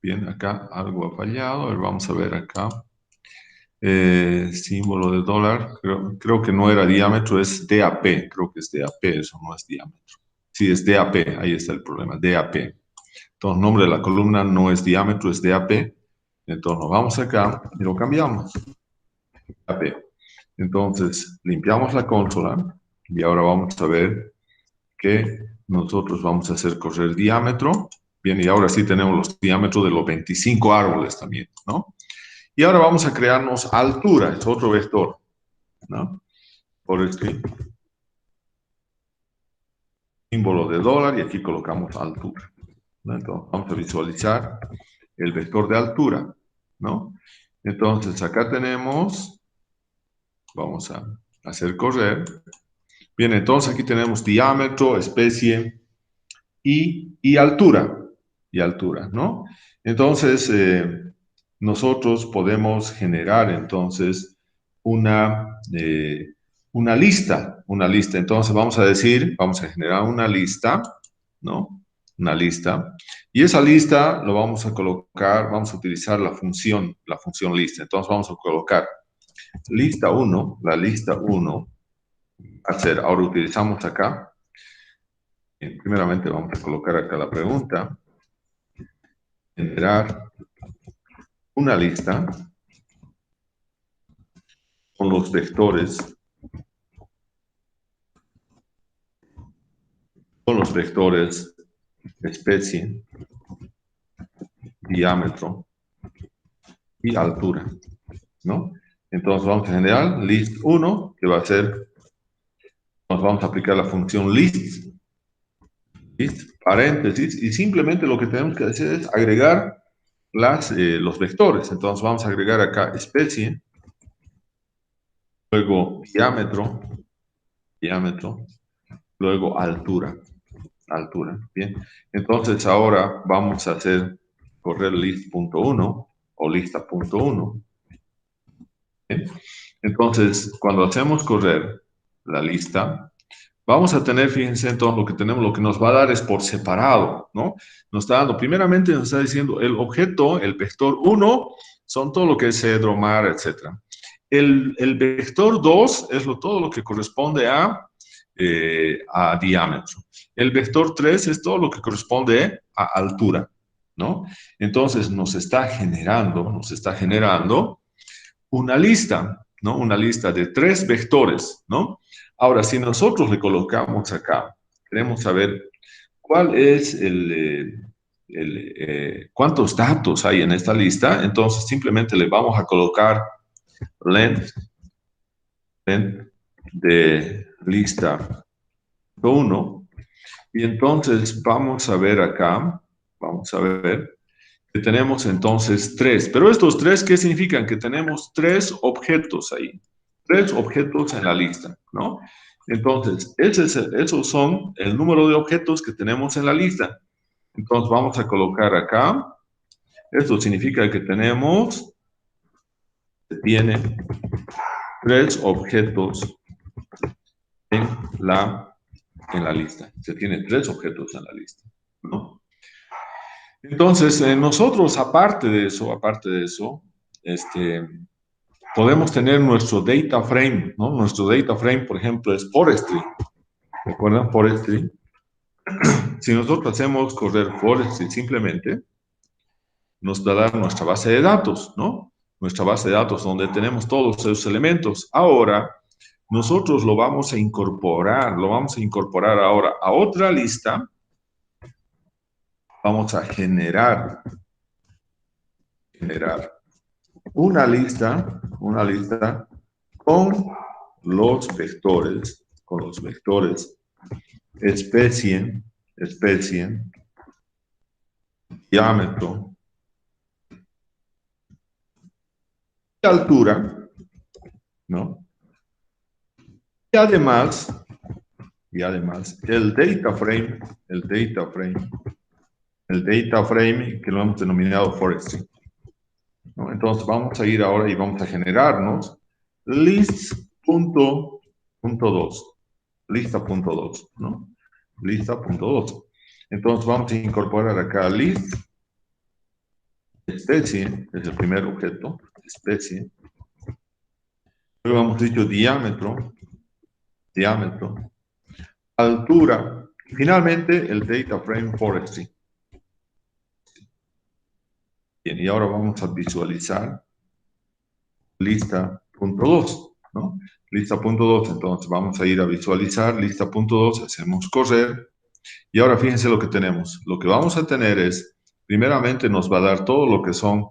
Bien, acá algo ha fallado. A ver, vamos a ver acá. Símbolo de dólar. Creo que no era diámetro, es DAP. Creo que es DAP, eso no es diámetro. Sí, es DAP, ahí está el problema, DAP. Entonces, nombre de la columna no es diámetro, es DAP. Entonces, nos vamos acá y lo cambiamos. DAP. Entonces, limpiamos la consola y ahora vamos a ver que nosotros vamos a hacer correr diámetro. Bien, y ahora sí tenemos los diámetros de los 25 árboles también, ¿no? Y ahora vamos a crearnos altura, es otro vector, ¿no? Por este símbolo de dólar y aquí colocamos altura, ¿no? Entonces vamos a visualizar el vector de altura, ¿no? Entonces acá tenemos, vamos a hacer correr. Bien, entonces aquí tenemos diámetro, especie y altura, ¿no? Entonces, nosotros podemos generar entonces una lista, Entonces vamos a decir, vamos a generar una lista, ¿no? Una lista. Y esa lista lo vamos a colocar, vamos a utilizar la función lista. Entonces vamos a colocar lista 1, la lista 1, hacer, ahora utilizamos acá, primeramente vamos a colocar acá la pregunta, generar una lista con los vectores, especie, diámetro y altura, ¿no? Entonces vamos a generar list 1, que va a ser, nos vamos a aplicar la función list, paréntesis, y simplemente lo que tenemos que hacer es agregar los vectores. Entonces vamos a agregar acá especie, luego diámetro, luego altura. Bien. Entonces ahora vamos a hacer correr list.1 o lista.1. Entonces, cuando hacemos correr la lista, vamos a tener, fíjense, entonces lo que tenemos, lo que nos va a dar es por separado, ¿no? Nos está dando, primeramente nos está diciendo el objeto, el vector 1, son todo lo que es cedro, mar, etc. El vector 2 es todo lo que corresponde a diámetro. El vector 3 es todo lo que corresponde a altura, ¿no? Entonces nos está generando una lista, ¿no? Una lista de 3 vectores, ¿no? Ahora, si nosotros le colocamos acá, queremos saber cuál es cuántos datos hay en esta lista, entonces simplemente le vamos a colocar length de lista 1. Y entonces vamos a ver acá, que tenemos entonces 3. Pero estos 3, ¿qué significan? Que tenemos 3 objetos ahí, 3 objetos en la lista, ¿no? Entonces, esos son el número de objetos que tenemos en la lista. Entonces vamos a colocar acá, esto significa que tiene 3 objetos en la lista. Se tiene 3 objetos en la lista, ¿no? Entonces, nosotros, aparte de eso, podemos tener nuestro data frame, ¿no? Nuestro data frame, por ejemplo, es forestry. ¿Recuerdan forestry? Si nosotros hacemos correr forestry simplemente, nos va a dar nuestra base de datos, ¿no? nuestra base de datos donde tenemos todos esos elementos. Ahora, nosotros lo vamos a incorporar ahora a otra lista. Vamos a generar una lista con los vectores, especie, diámetro y altura, ¿no? Y además el data frame que lo hemos denominado forestry, ¿no? Entonces vamos a ir ahora y vamos a generarnos list.2, lista.2, ¿no? Lista.2. Entonces vamos a incorporar acá list, especie, es el primer objeto, especie. Luego hemos dicho diámetro, altura, y finalmente el data frame forestry. Bien, y ahora vamos a visualizar lista.2, ¿no? Lista.2, entonces vamos a ir a visualizar lista.2, hacemos correr, y ahora fíjense lo que tenemos. Lo que vamos a tener es, primeramente nos va a dar todo lo que son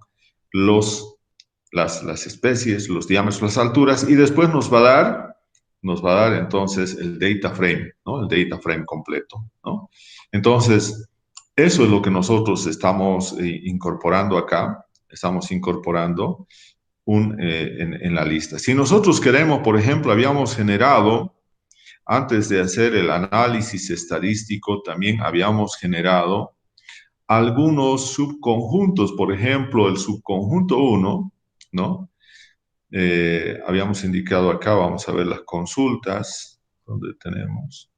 las especies, los diámetros, las alturas, y después nos va a dar entonces el data frame, ¿no? El data frame completo, ¿no? Entonces, eso es lo que nosotros estamos incorporando acá, estamos incorporando en la lista. Si nosotros queremos, por ejemplo, habíamos generado, antes de hacer el análisis estadístico, también habíamos generado algunos subconjuntos, por ejemplo, el subconjunto 1, ¿no? Habíamos indicado acá, vamos a ver las consultas, donde tenemos.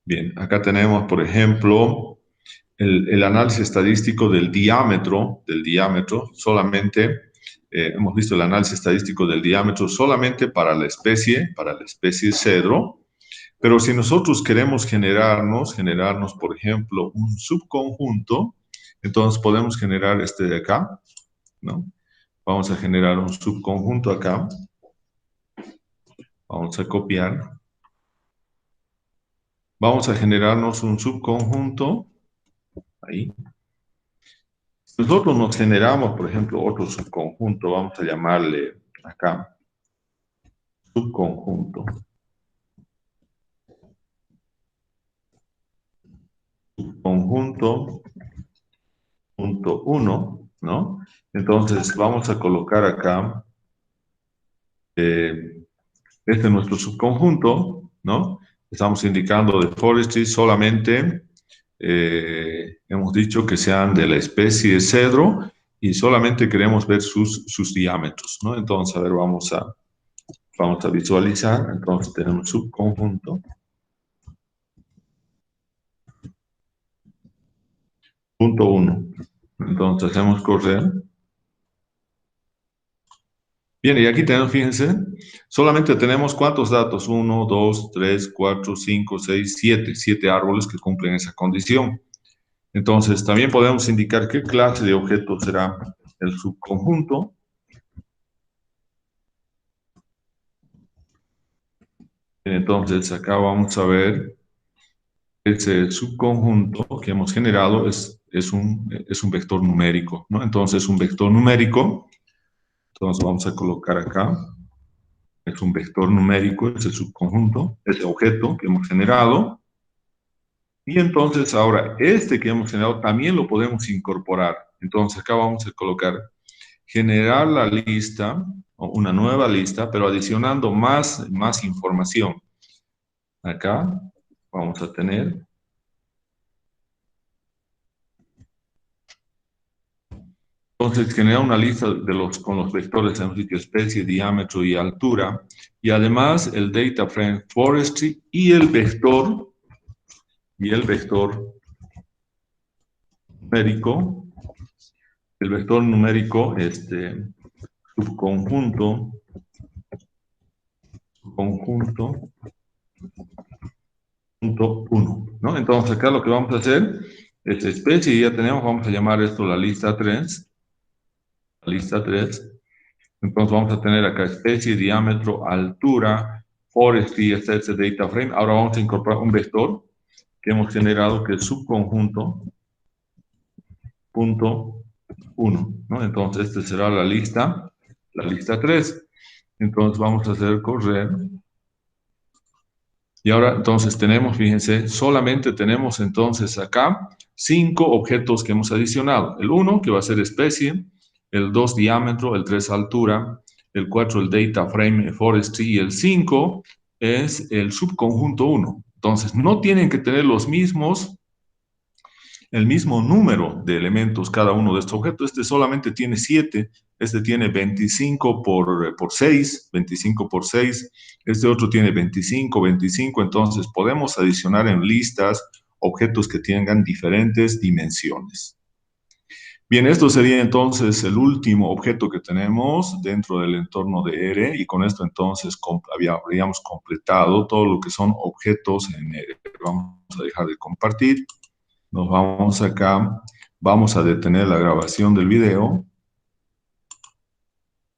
Bien, acá tenemos, por ejemplo, el análisis estadístico del diámetro, solamente, hemos visto el análisis estadístico del diámetro solamente para la especie cedro, pero si nosotros queremos generarnos, por ejemplo, un subconjunto, entonces podemos generar este de acá, ¿no? Vamos a generar un subconjunto acá, vamos a copiar, vamos a generarnos un subconjunto, ahí. Nosotros nos generamos, por ejemplo, otro subconjunto, vamos a llamarle acá, subconjunto. Subconjunto, punto 1, ¿no? Entonces vamos a colocar acá, este es nuestro subconjunto, ¿no? Estamos indicando de forestry solamente, hemos dicho que sean de la especie cedro y solamente queremos ver sus diámetros, ¿no? Entonces, a ver, vamos a visualizar. Entonces tenemos subconjunto. Punto 1. Entonces hacemos correr. Bien, y aquí tenemos, fíjense, solamente tenemos ¿cuántos datos? 1, 2, 3, 4, 5, 6, 7. 7 árboles que cumplen esa condición. Entonces, también podemos indicar qué clase de objeto será el subconjunto. Entonces, acá vamos a ver ese subconjunto que hemos generado es un vector numérico, ¿no? Entonces, un vector numérico, entonces vamos a colocar acá, es un vector numérico, es el subconjunto, ese objeto que hemos generado. Y entonces ahora, este que hemos generado también lo podemos incorporar. Entonces, acá vamos a colocar generar la lista, o una nueva lista, pero adicionando más información. Acá vamos a tener entonces generar una lista con los vectores en sitio especie, diámetro y altura, y además el data frame forestry y el vector numérico, subconjunto punto 1, ¿no? Entonces acá lo que vamos a hacer es especie, y ya tenemos, vamos a llamar esto la lista 3, lista 3. Entonces vamos a tener acá especie, diámetro, altura, forestry, etc. Data frame. Ahora vamos a incorporar un vector que hemos generado que es subconjunto punto 1, ¿no? Entonces esta será la lista 3. Entonces vamos a hacer correr. Y ahora entonces tenemos, fíjense, solamente tenemos entonces acá 5 objetos que hemos adicionado. El 1 que va a ser especie, el 2 diámetro, el 3 altura, el 4 el data frame forestry y el 5 es el subconjunto 1. Entonces no tienen que tener el mismo número de elementos cada uno de estos objetos. Este solamente tiene 7, este tiene 25 por 6, 25 por 6, este otro tiene 25, 25, entonces podemos adicionar en listas objetos que tengan diferentes dimensiones. Bien, esto sería entonces el último objeto que tenemos dentro del entorno de R y con esto entonces habríamos completado todo lo que son objetos en R. Vamos a dejar de compartir. Nos vamos acá, vamos a detener la grabación del video